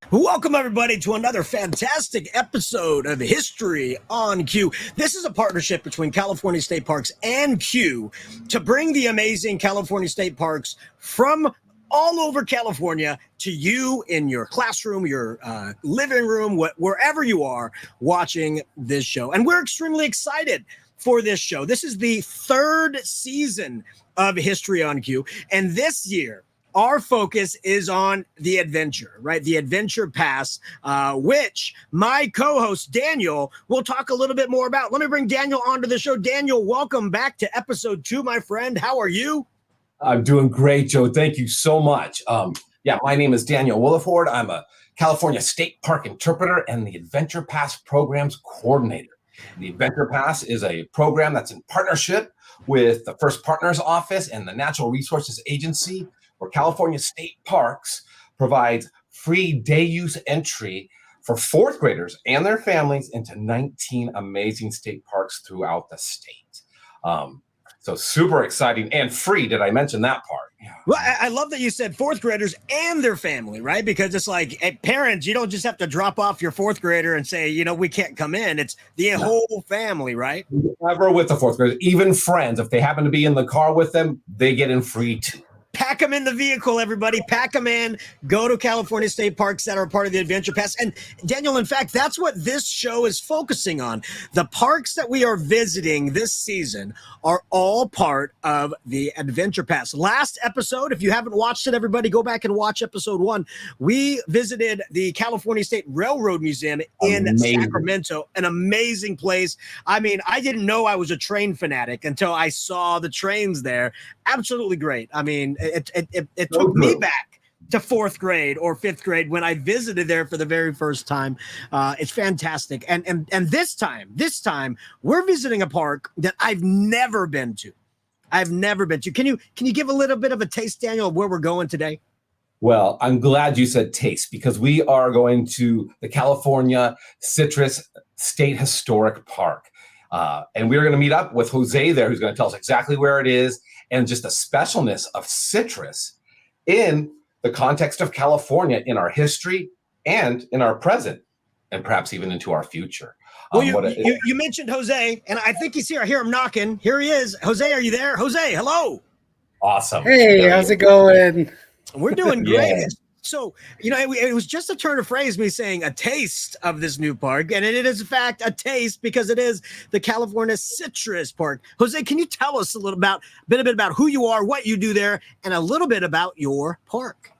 Welcome, everybody, to another fantastic episode of History on Q. This is a partnership between California State Parks and Q to bring the amazing California State Parks from all over California to you in your classroom, your living room, wherever you are watching this show. And we're extremely excited for this show. This is the third season of History on Q. And this year, our focus is on the adventure, right? The Adventure Pass, which my co-host Daniel will talk a little bit more about. Let me bring Daniel onto the show. Daniel, welcome back to episode 2, my friend. How are you? I'm doing great, Joe. Thank you so much. My name is Daniel Williford. I'm a California State Park interpreter and the Adventure Pass programs coordinator. The Adventure Pass is a program that's in partnership with the First Partners Office and the Natural Resources Agency, where California State Parks provides free day use entry for fourth graders and their families into 19 amazing state parks throughout the state. So super exciting and free. Did I mention that part? Yeah. Well, I love that you said fourth graders and their family, right? Because it's like, parents, you don't just have to drop off your fourth grader and say, we can't come in. It's the whole family, right? Never with the fourth graders, even friends. If they happen to be in the car with them, they get in free too. Pack them in the vehicle, everybody. Pack them in. Go to California State Parks that are part of the Adventure Pass. And Daniel, in fact, that's what this show is focusing on. The parks that we are visiting this season are all part of the Adventure Pass. Last episode, if you haven't watched it, everybody go back and watch episode 1. We visited the California State Railroad Museum in Sacramento, an amazing place. I mean, I didn't know I was a train fanatic until I saw the trains there. Absolutely great. I mean, it took me back to fourth grade or fifth grade when I visited there for the very first time. It's fantastic. And this time we're visiting a park that I've never been to. Can you give a little bit of a taste, Daniel, of where we're going today? Well, I'm glad you said taste, because we are going to the California Citrus State Historic Park. And we're going to meet up with Jose there, who's going to tell us exactly where it is and just the specialness of citrus in the context of California, in our history and in our present, and perhaps even into our future. Well, you mentioned Jose, and I think he's here. I hear him knocking. Here he is. Jose, are you there? Jose, hello. Awesome. Hey, how's it going? We're doing great. Yeah. So, it was just a turn of phrase, me saying a taste of this new park. And it is, in fact, a taste because it is the California Citrus Park. Jose, can you tell us a bit about who you are, what you do there, and a little bit about your park?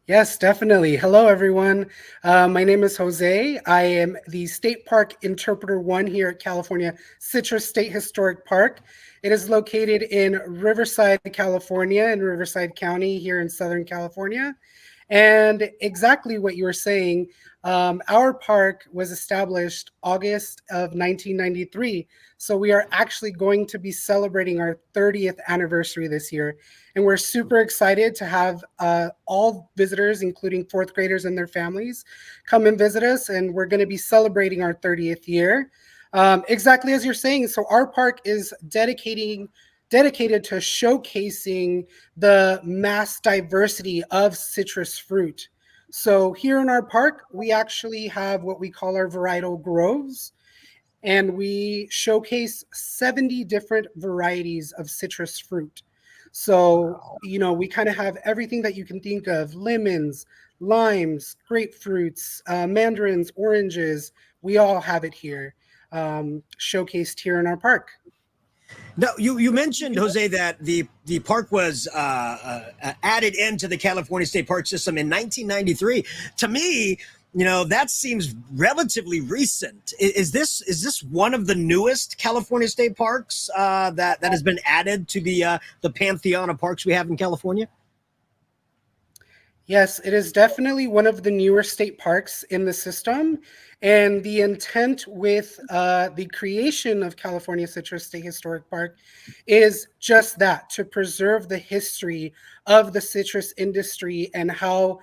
Yes, definitely. Hello, everyone. My name is Jose. I am the State Park Interpreter 1 here at California Citrus State Historic Park. It is located in Riverside, California, in Riverside County here in Southern California. And exactly what you were saying, our park was established August of 1993. So we are actually going to be celebrating our 30th anniversary this year. And we're super excited to have all visitors, including fourth graders and their families, come and visit us. And we're going to be celebrating our 30th year. Exactly as you're saying. So our park is dedicated to showcasing the mass diversity of citrus fruit. So here in our park, we actually have what we call our varietal groves, and we showcase 70 different varieties of citrus fruit. So, we kind of have everything that you can think of: lemons, limes, grapefruits, mandarins, oranges. We all have it here, showcased here in our park. No, you mentioned, Jose, that the park was added into the California State Park system in 1993. To me, that seems relatively recent. Is this one of the newest California state parks that has been added to the pantheon of parks we have in California? Yes, it is definitely one of the newer state parks in the system. And the intent with the creation of California Citrus State Historic Park is just that: to preserve the history of the citrus industry and how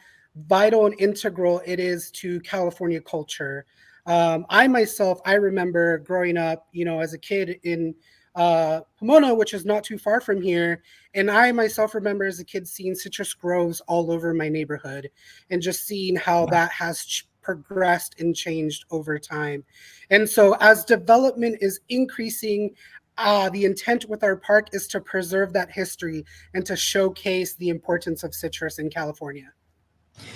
vital and integral it is to California culture. I remember growing up, as a kid in Pomona, which is not too far from here. And I myself remember as a kid seeing citrus groves all over my neighborhood and just seeing how that has progressed and changed over time. And so as development is increasing, the intent with our park is to preserve that history and to showcase the importance of citrus in California.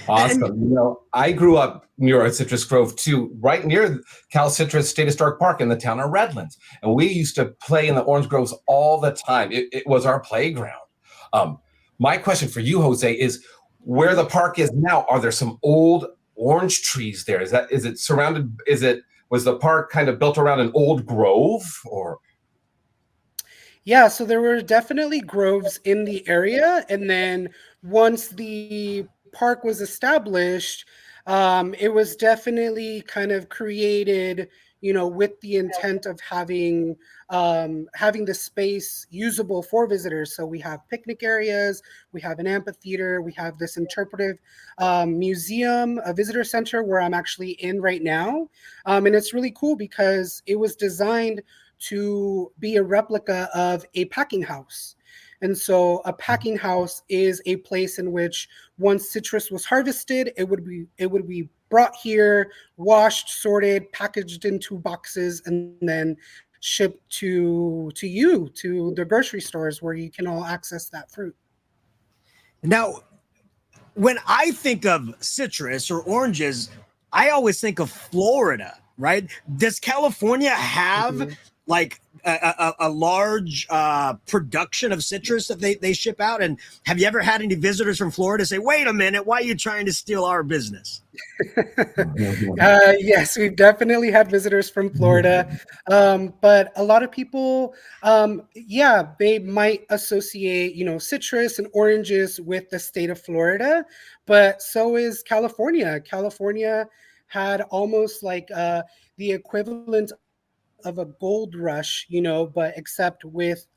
Awesome. You know, I grew up near a citrus grove too, right near Cal Citrus State Historic Park in the town of Redlands. And we used to play in the orange groves all the time. It was our playground. My question for you, Jose, is where the park is now, are there some old orange trees there? Was the park kind of built around an old grove or? Yeah, so there were definitely groves in the area. And then once the park was established, it was definitely kind of created, with the intent of having the space usable for visitors. So we have picnic areas, we have an amphitheater, we have this interpretive museum, a visitor center where I'm actually in right now. And it's really cool because it was designed to be a replica of a packing house. And so a packing house is a place in which once citrus was harvested, it would be brought here, washed, sorted, packaged into boxes, and then shipped to the grocery stores where you can all access that fruit. Now, when I think of citrus or oranges, I always think of Florida, right? Does California have like a large production of citrus that they ship out? And have you ever had any visitors from Florida say, wait a minute, why are you trying to steal our business? Yes, we've definitely had visitors from Florida. But a lot of people, they might associate, citrus and oranges with the state of Florida, but so is California. California had almost like the equivalent of a gold rush, but except with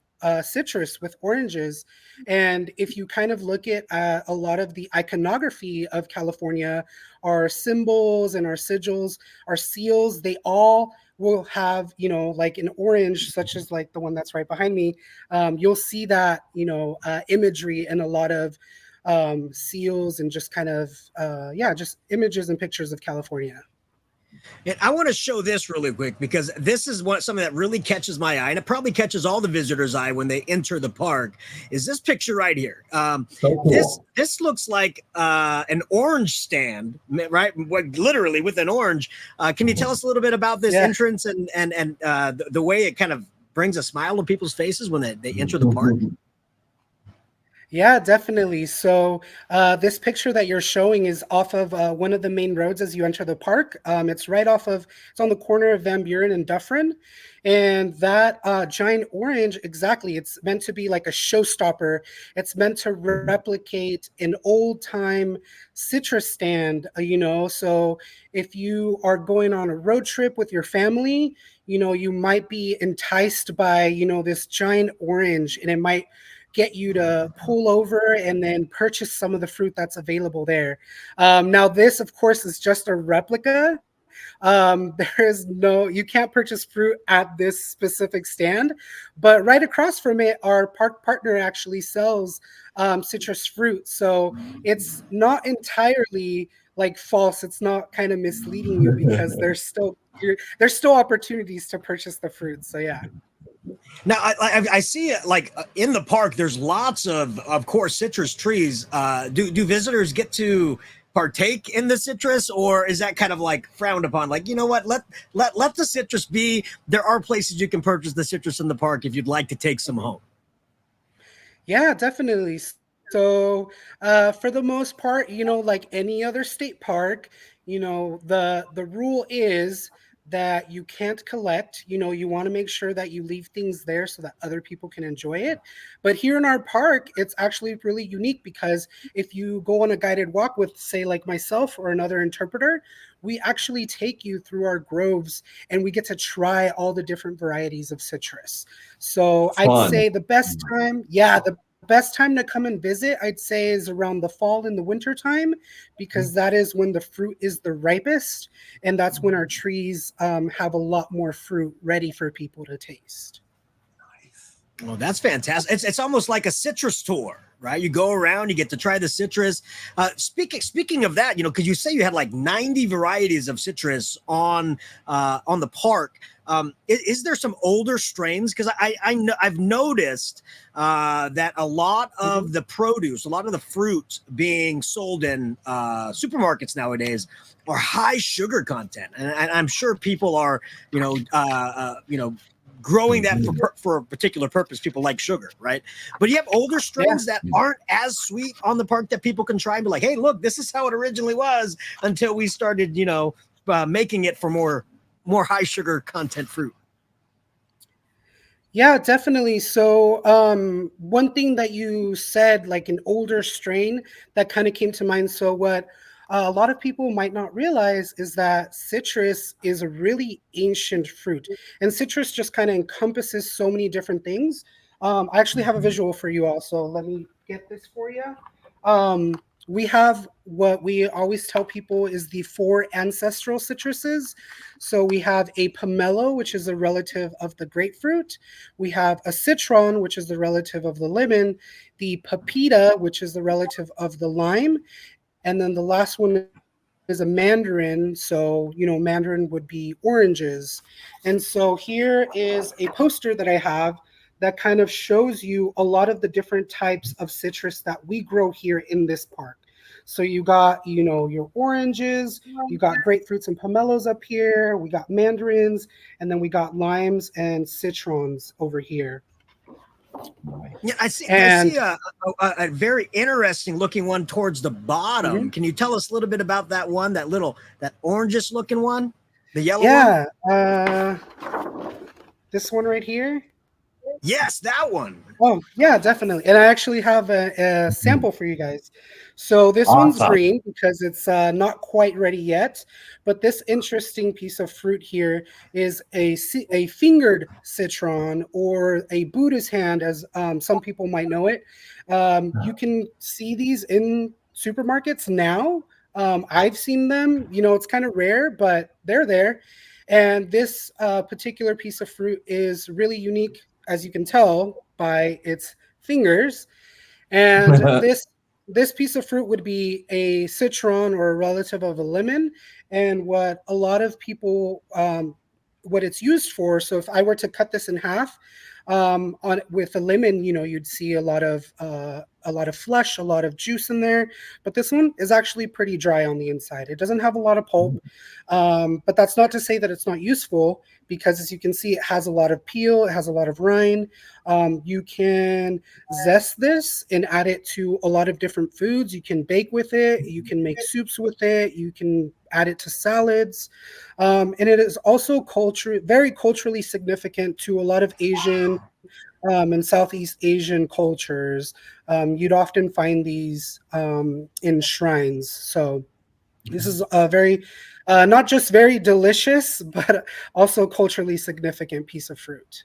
citrus, with oranges. And if you kind of look at a lot of the iconography of California, our symbols and our sigils, our seals, they all will have, like an orange, such as like the one that's right behind me. You'll see that, imagery in a lot of seals and just kind of, just images and pictures of California. And I want to show this really quick because this is something that really catches my eye, and it probably catches all the visitors' eye when they enter the park. Is this picture right here? So cool. This looks like an orange stand, right? Literally with an orange. Can you tell us a little bit about this entrance and the way it kind of brings a smile to people's faces when they enter the park? Yeah, definitely. So this picture that you're showing is off of one of the main roads as you enter the park. It's on the corner of Van Buren and Dufferin. And that giant orange, exactly, it's meant to be like a showstopper. It's meant to replicate an old time citrus stand, So if you are going on a road trip with your family, you might be enticed by, this giant orange, and it might get you to pull over and then purchase some of the fruit that's available there. Now, this, of course, is just a replica. You can't purchase fruit at this specific stand, but right across from it, our park partner actually sells citrus fruit. So it's not entirely like false. It's not kind of misleading you because there's still opportunities to purchase the fruit. So yeah. Now, I see it like in the park. There's lots of course, citrus trees. Do visitors get to partake in the citrus, or is that kind of like frowned upon? Like, you know what? Let the citrus be. There are places you can purchase the citrus in the park if you'd like to take some home. Yeah, definitely. So for the most part, like any other state park, the rule is that you can't collect. You want to make sure that you leave things there so that other people can enjoy it. But here in our park, it's actually really unique because if you go on a guided walk with, say, like myself or another interpreter, we actually take you through our groves and we get to try all the different varieties of citrus. So Fun. I'd say the best time to come and visit, I'd say, is around the fall and the winter time, because that is when the fruit is the ripest, and that's when our trees have a lot more fruit ready for people to taste. Oh, that's fantastic. It's almost like a citrus tour, right? You go around, you get to try the citrus. Speaking of that, because you say you had like 90 varieties of citrus on the park. Is there some older strains? Because I've noticed that a lot of the produce, a lot of the fruit being sold in supermarkets nowadays are high sugar content, and I'm sure people are, growing that for a particular purpose. People like sugar, right? But you have older strains that aren't as sweet on the park that people can try and be like, hey, look, this is how it originally was, until we started, making it for more high sugar content fruit. Yeah, definitely. So one thing that you said, like an older strain, that kind of came to mind. So what a lot of people might not realize is that citrus is a really ancient fruit, and citrus just kind of encompasses so many different things. I actually have a visual for you also. Let me get this for you. We have what we always tell people is the four ancestral citruses. So we have a pomelo, which is a relative of the grapefruit. We have a citron, which is the relative of the lemon, the pepita, which is the relative of the lime, and then the last one is a mandarin. So, mandarin would be oranges. And so here is a poster that I have that kind of shows you a lot of the different types of citrus that we grow here in this park. So you got, your oranges, you got grapefruits and pomelos up here, we got mandarins, and then we got limes and citrons over here. Yeah, I see a very interesting looking one towards the bottom. Mm-hmm. Can you tell us a little bit about that one, that orangish looking one, the yellow one? Yeah, this one right here. Yes, that one. Oh, yeah, definitely. And I actually have a sample for you guys. So this one's green because it's not quite ready yet. But this interesting piece of fruit here is a fingered citron, or a Buddha's hand, as some people might know it. You can see these in supermarkets now. I've seen them. It's kind of rare, but they're there. And this particular piece of fruit is really unique, as you can tell by its fingers. And this piece of fruit would be a citron, or a relative of a lemon. And what a lot of people, what it's used for, so if I were to cut this in half, with a lemon, you'd see a lot of flesh, a lot of juice in there. But this one is actually pretty dry on the inside. It doesn't have a lot of pulp, but that's not to say that it's not useful, because as you can see, it has a lot of peel, it has a lot of rind. You can zest this and add it to a lot of different foods. You can bake with it, you can make soups with it, you can add it to salads. And it is also very culturally significant to a lot of Asian and Southeast Asian cultures. You'd often find these in shrines. So this is a very, not just very delicious, but also culturally significant piece of fruit.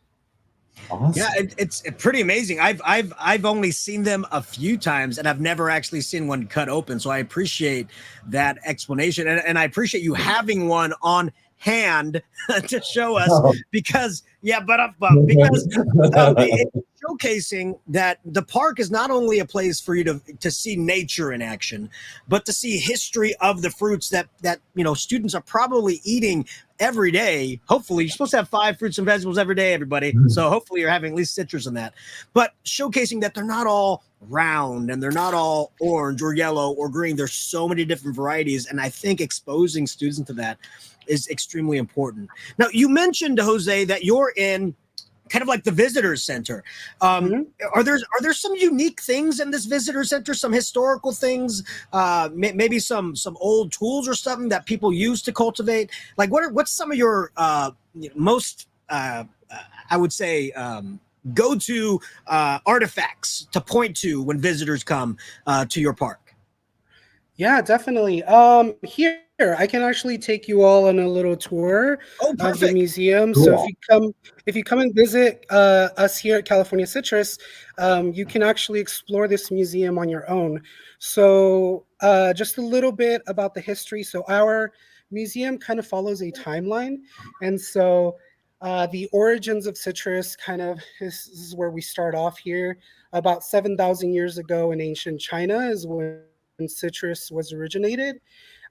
Awesome. Yeah, it's pretty amazing. I've only seen them a few times, and I've never actually seen one cut open. So I appreciate that explanation, and I appreciate you having one on hand to show us, because it's showcasing that the park is not only a place for you to see nature in action, but to see history of the fruits that students are probably eating every day. Hopefully, you're supposed to have 5 fruits and vegetables every day, everybody. So hopefully you're having at least citrus in that. But showcasing that they're not all round, and they're not all orange or yellow or green. There's so many different varieties, and I think exposing students to that is extremely important. Now, you mentioned, Jose, that you're in kind of like the visitor center. Are there some unique things in this visitor center, some historical things, maybe some old tools or something that people use to cultivate? Like what's some of your most I would say go-to artifacts to point to when visitors come to your park? Yeah, definitely. Here I can actually take you all on a little tour of the museum. Cool. So if you come and visit us here at California Citrus, you can actually explore this museum on your own. So just a little bit about the history. So our museum kind of follows a timeline, and so The origins of citrus kind of this is where we start off here. About 7,000 years ago in ancient China is when citrus was originated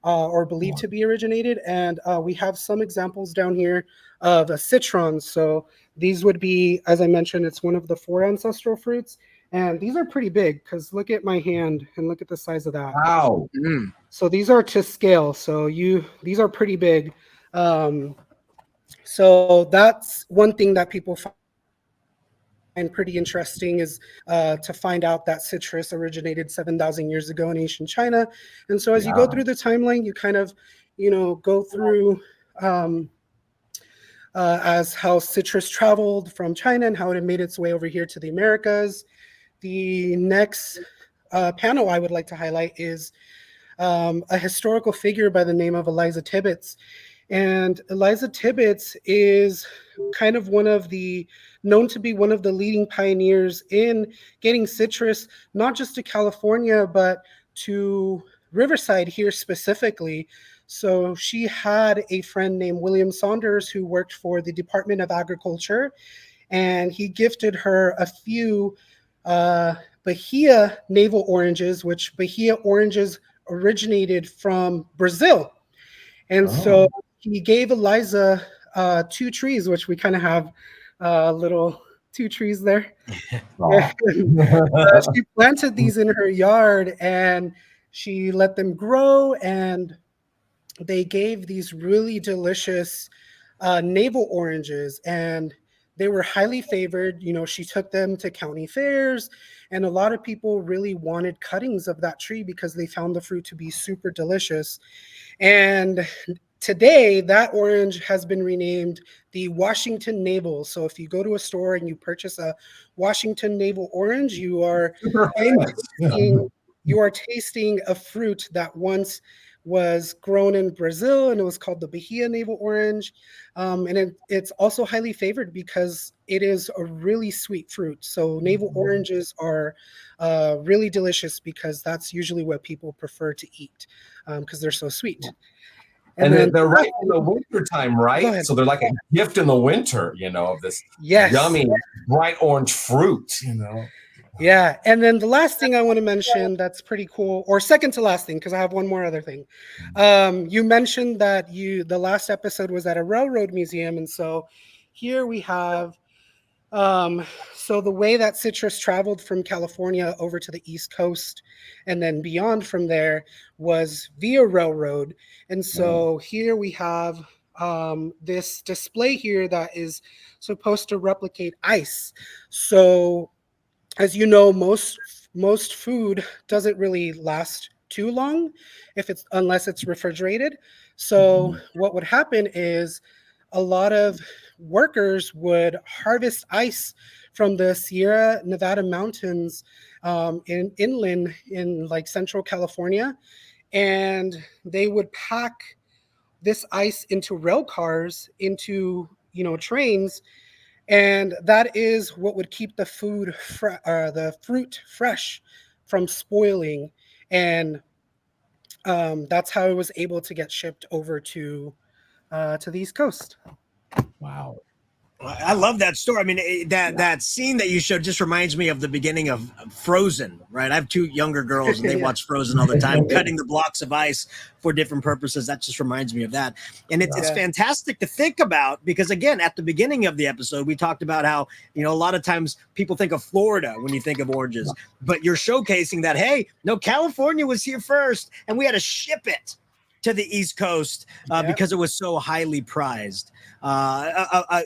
or believed to be originated. And we have some examples down here of a citron. So these would be, as I mentioned, it's one of the 4 ancestral fruits. And these are pretty big because look at my hand and look at the size of that. Wow. So these are to scale. So these are pretty big. So that's one thing that people find pretty interesting is to find out that citrus originated 7,000 years ago in ancient China. And so as you go through the timeline, you kind of, go through as how citrus traveled from China and how it made its way over here to the Americas. The next panel I would like to highlight is a historical figure by the name of Eliza Tibbets. And Eliza Tibbets is kind of known to be one of the leading pioneers in getting citrus, not just to California, but to Riverside here specifically. So she had a friend named William Saunders who worked for the Department of Agriculture, and he gifted her a few Bahia navel oranges, which Bahia oranges originated from Brazil. And so he gave Eliza 2 trees, which we kind of have little 2 trees there. She planted these in her yard and she let them grow, and they gave these really delicious navel oranges, and they were highly favored. She took them to county fairs, and a lot of people really wanted cuttings of that tree because they found the fruit to be super delicious. And today, that orange has been renamed the Washington Navel. So if you go to a store and you purchase a Washington Navel orange, you are tasting a fruit that once was grown in Brazil, and it was called the Bahia navel orange. And it's also highly favored because it is a really sweet fruit. So navel oranges are really delicious because that's usually what people prefer to eat because they're so sweet. And then they're right in the winter time, right? So they're like a gift in the winter, of this yummy, bright orange fruit, Yeah. And then the last thing I want to mention that's pretty cool, or second to last thing, because I have one more other thing. You mentioned that the last episode was at a railroad museum. And so here we have, so the way that citrus traveled from California over to the East Coast and then beyond from there was via railroad. And so here we have this display here that is supposed to replicate ice. So as you know, most food doesn't really last too long unless it's refrigerated. So what would happen is a lot of workers would harvest ice from the Sierra Nevada mountains inland in like central California, and they would pack this ice into rail cars, into trains. And that is what would keep the fruit fresh from spoiling. And that's how it was able to get shipped over to the East Coast. Wow. I love that story. I mean, that scene that you showed just reminds me of the beginning of Frozen, right? I have 2 younger girls and they watch Frozen all the time, cutting the blocks of ice for different purposes. That just reminds me of that. And it's fantastic to think about because, again, at the beginning of the episode, we talked about how, a lot of times people think of Florida when you think of oranges, but you're showcasing that, hey, no, California was here first and we had to ship it to the East Coast because it was so highly prized. I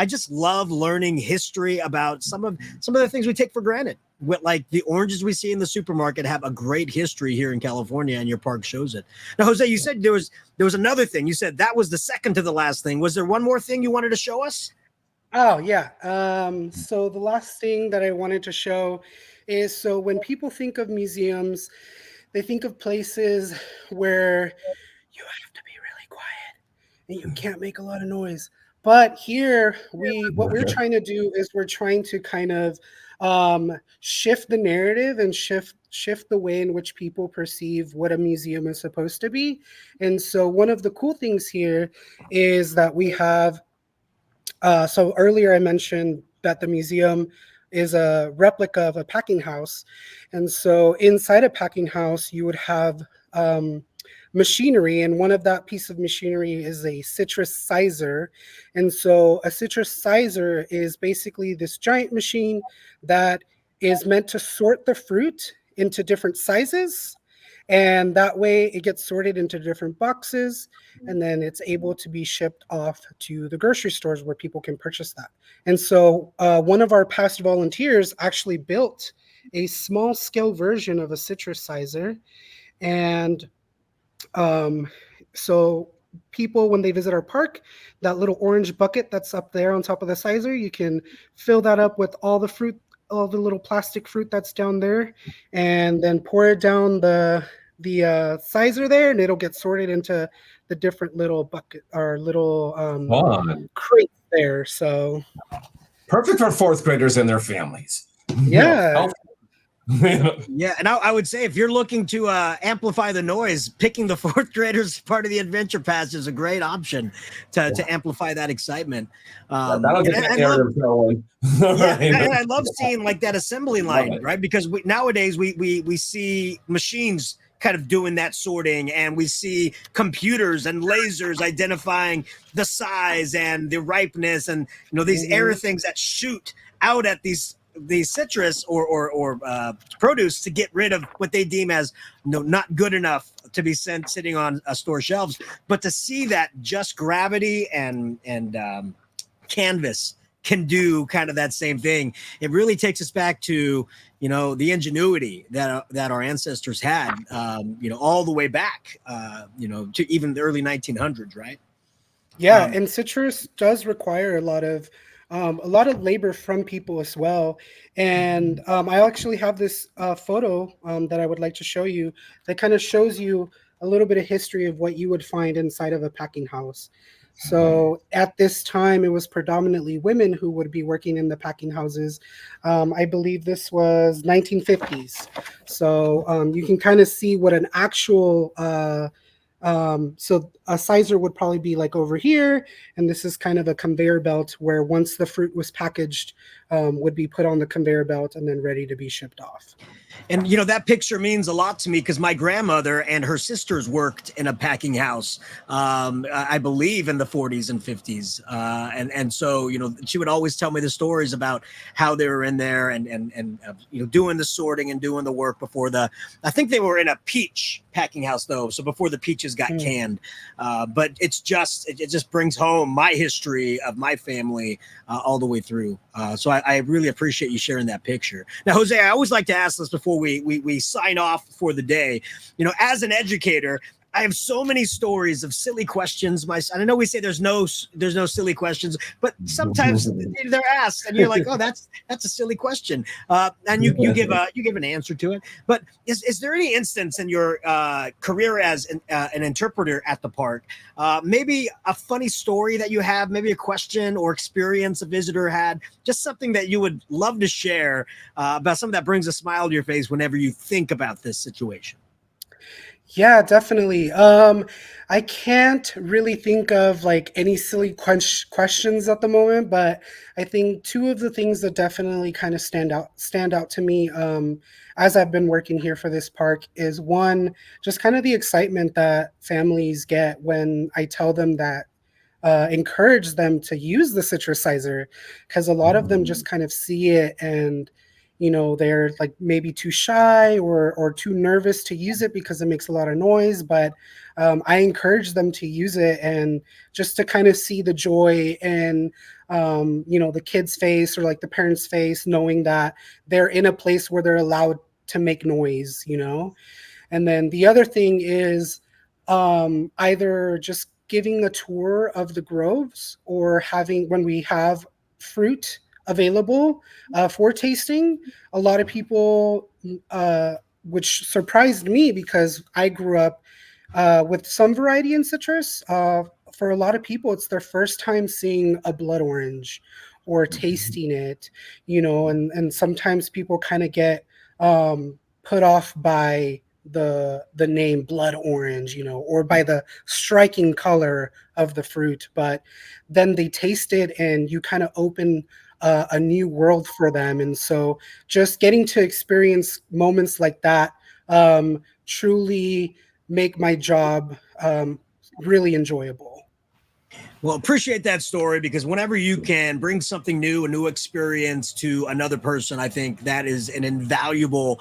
just love learning history about some of the things we take for granted. Like the oranges we see in the supermarket have a great history here in California, and your park shows it. Now, Jose, you said there was another thing. You said that was the second to the last thing. Was there one more thing you wanted to show us? Oh, yeah. So the last thing that I wanted to show is, so when people think of museums, they think of places where you have to be really quiet and you can't make a lot of noise. But here, what we're trying to do is we're trying to kind of shift the narrative and shift the way in which people perceive what a museum is supposed to be. And so one of the cool things here is that we have So earlier I mentioned that the museum is a replica of a packing house. And so inside a packing house, you would have machinery, and one of that piece of machinery is a citrus sizer. And so a citrus sizer is basically this giant machine that is meant to sort the fruit into different sizes. And that way it gets sorted into different boxes, and then it's able to be shipped off to the grocery stores where people can purchase that. And so one of our past volunteers actually built a small scale version of a citrus sizer. And so people, when they visit our park, that little orange bucket that's up there on top of the sizer, you can fill that up with all the fruit, all the little plastic fruit that's down there, and then pour it down the sizer there, and it'll get sorted into the different little bucket or little Fun. crates there. So Perfect for fourth graders and their families. yeah. Yeah, and I would say if you're looking to amplify the noise, picking the fourth graders part of the Adventure Pass is a great option to amplify that excitement. That'll get the narrative going. Yeah, and I love seeing like that assembly line, right? Because nowadays we see machines kind of doing that sorting, and we see computers and lasers identifying the size and the ripeness, and these air things that shoot out at these citrus or produce to get rid of what they deem as not good enough to be sitting on store shelves. But to see that just gravity and canvas can do kind of that same thing, it really takes us back to the ingenuity that our ancestors had, all the way back, to even the early 1900s, right? Yeah, and citrus does require a lot of labor from people as well. And I actually have this photo that I would like to show you that kind of shows you a little bit of history of what you would find inside of a packing house. So at this time, it was predominantly women who would be working in the packing houses. I believe this was 1950s. So you can kind of see what an actual so a sizer would probably be like over here, and this is kind of a conveyor belt where once the fruit was packaged, would be put on the conveyor belt and then ready to be shipped off. And that picture means a lot to me because my grandmother and her sisters worked in a packing house, I believe in the 40s and 50s, and so she would always tell me the stories about how they were in there and doing the sorting and doing the work before I think they were in a peach packing house though, so before the peaches got canned. But it just brings home my history of my family all the way through. So I really appreciate you sharing that picture. Now, Jose, I always like to ask this before we sign off for the day. As an educator, I have so many stories of silly questions. I know we say there's no silly questions, but sometimes they're asked, and you're like, "Oh, that's a silly question," and you give an answer to it. But is there any instance in your career as an interpreter at the park, maybe a funny story that you have, maybe a question or experience a visitor had, just something that you would love to share about something that brings a smile to your face whenever you think about this situation? Yeah, definitely. I can't really think of like any silly questions at the moment, but I think two of the things that definitely kind of stand out to me as I've been working here for this park is one, just kind of the excitement that families get when I tell them that encourage them to use the citrus sizer, because a lot of them just kind of see it and they're like maybe too shy or too nervous to use it because it makes a lot of noise. But I encourage them to use it, and just to kind of see the joy in the kid's face or like the parents' face, knowing that they're in a place where they're allowed to make noise. And then the other thing is either just giving a tour of the groves, or when we have fruit available for tasting. A lot of people, which surprised me because I grew up with some variety in citrus. For a lot of people, it's their first time seeing a blood orange or tasting it, and sometimes people kind of get put off by the name blood orange, or by the striking color of the fruit, but then they taste it and you kind of open a new world for them. And so just getting to experience moments like that truly make my job really enjoyable. Well, appreciate that story, because whenever you can bring something new, a new experience to another person, I think that is an invaluable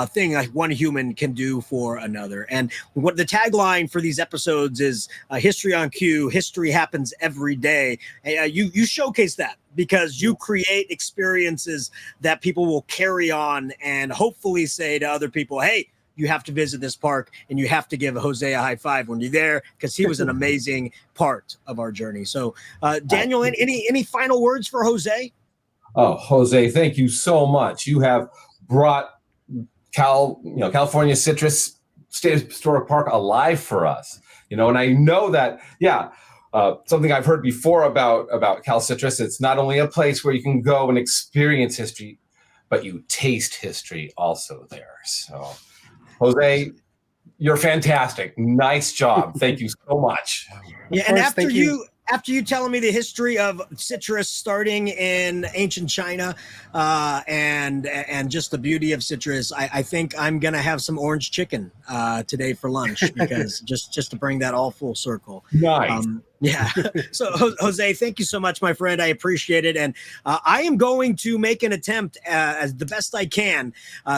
thing like one human can do for another. And what the tagline for these episodes is history on cue, history happens every day. You showcase that because you create experiences that people will carry on and hopefully say to other people, hey, you have to visit this park and you have to give Jose a high five when you're there, because he was an amazing part of our journey. So Daniel, any final words for Jose? Oh, Jose, thank you so much. You have brought California Citrus State Historic Park alive for us. And I know that, something I've heard before about Cal Citrus, it's not only a place where you can go and experience history, but you taste history also there. So Jose, you're fantastic. Nice job. Thank you so much. Yeah, and after you telling me the history of citrus starting in ancient China and just the beauty of citrus, I think I'm gonna have some orange chicken today for lunch, because just to bring that all full circle. Nice. Yeah. So Jose, thank you so much, my friend. I appreciate it. And I am going to make an attempt as the best I can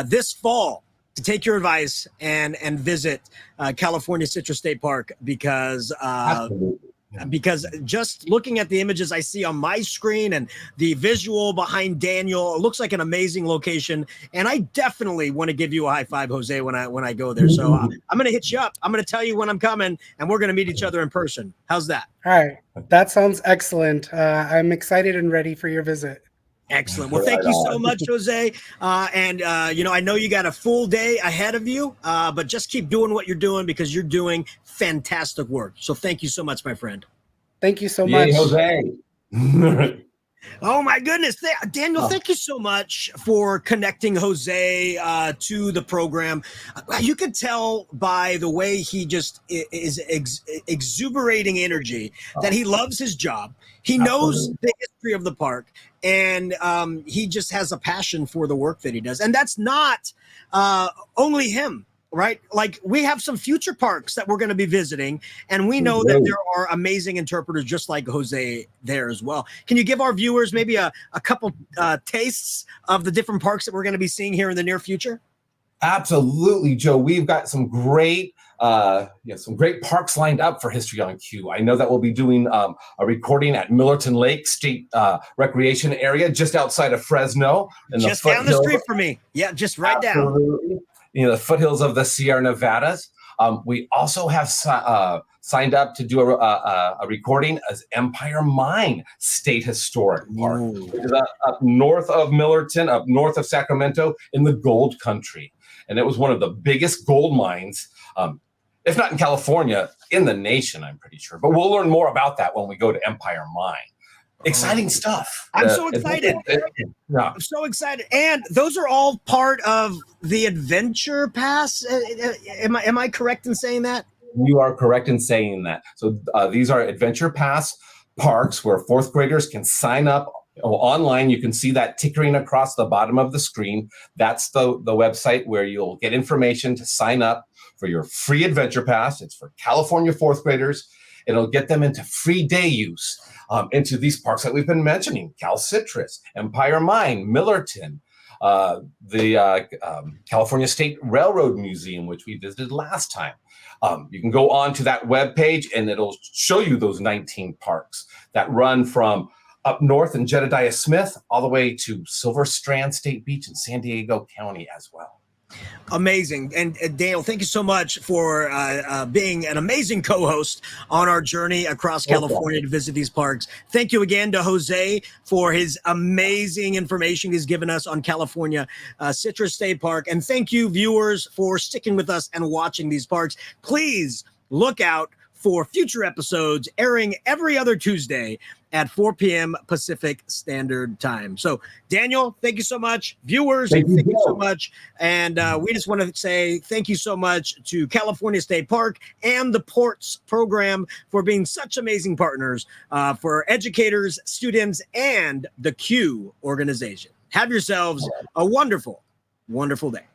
this fall to take your advice and visit California Citrus State Park, because just looking at the images I see on my screen and the visual behind Daniel, it looks like an amazing location. And I definitely want to give you a high five, Jose, when I go there. So I'm going to hit you up. I'm going to tell you when I'm coming, and we're going to meet each other in person. How's that? All right. That sounds excellent. I'm excited and ready for your visit. Excellent. Well, thank you so much, Jose. I know you got a full day ahead of you, but just keep doing what you're doing, because you're doing fantastic work. So thank you so much, my friend. Thank you so much. Jose. Oh my goodness, Daniel, thank you so much for connecting Jose to the program. You could tell by the way he just is exuberating energy that he loves his job. He knows the history of the park, and he just has a passion for the work that he does. And that's not only him. Right? Like, we have some future parks that we're going to be visiting, and we know that there are amazing interpreters just like Jose there as well. Can you give our viewers maybe a couple tastes of the different parks that we're going to be seeing here in the near future? Absolutely, Joe. We've got some great parks lined up for History on Cue. I know that we'll be doing a recording at Millerton Lake State Recreation Area, just outside of Fresno. Just down the street from me. Yeah, just right down. The foothills of the Sierra Nevadas. We also have signed up to do a recording as Empire Mine State Historic Park, which is up north of Millerton, up north of Sacramento, in the gold country. And it was one of the biggest gold mines, if not in California, in the nation, I'm pretty sure. But we'll learn more about that when we go to Empire Mine. Exciting stuff. I'm so excited. I'm so excited. And those are all part of the Adventure Pass. Am I correct in saying that? You are correct in saying that. So these are Adventure Pass parks where fourth graders can sign up online. You can see that tickering across the bottom of the screen. That's the website where you'll get information to sign up for your free Adventure Pass. It's for California fourth graders. It'll get them into free day use into these parks that we've been mentioning: Cal Citrus, Empire Mine, Millerton, the California State Railroad Museum, which we visited last time. You can go on to that webpage and it'll show you those 19 parks that run from up north in Jedediah Smith all the way to Silver Strand State Beach in San Diego County as well. Amazing. And Daniel, thank you so much for being an amazing co-host on our journey across California to visit these parks. Thank you again to Jose for his amazing information he's given us on California Citrus State Park. And thank you, viewers, for sticking with us and watching these parks. Please look out for future episodes airing every other Tuesday at 4 p.m. Pacific Standard Time. So, Daniel, thank you so much. Viewers, Thank you so much. And we just want to say thank you so much to California State Park and the Ports program for being such amazing partners for educators, students, and the Q organization. Have yourselves a wonderful, wonderful day.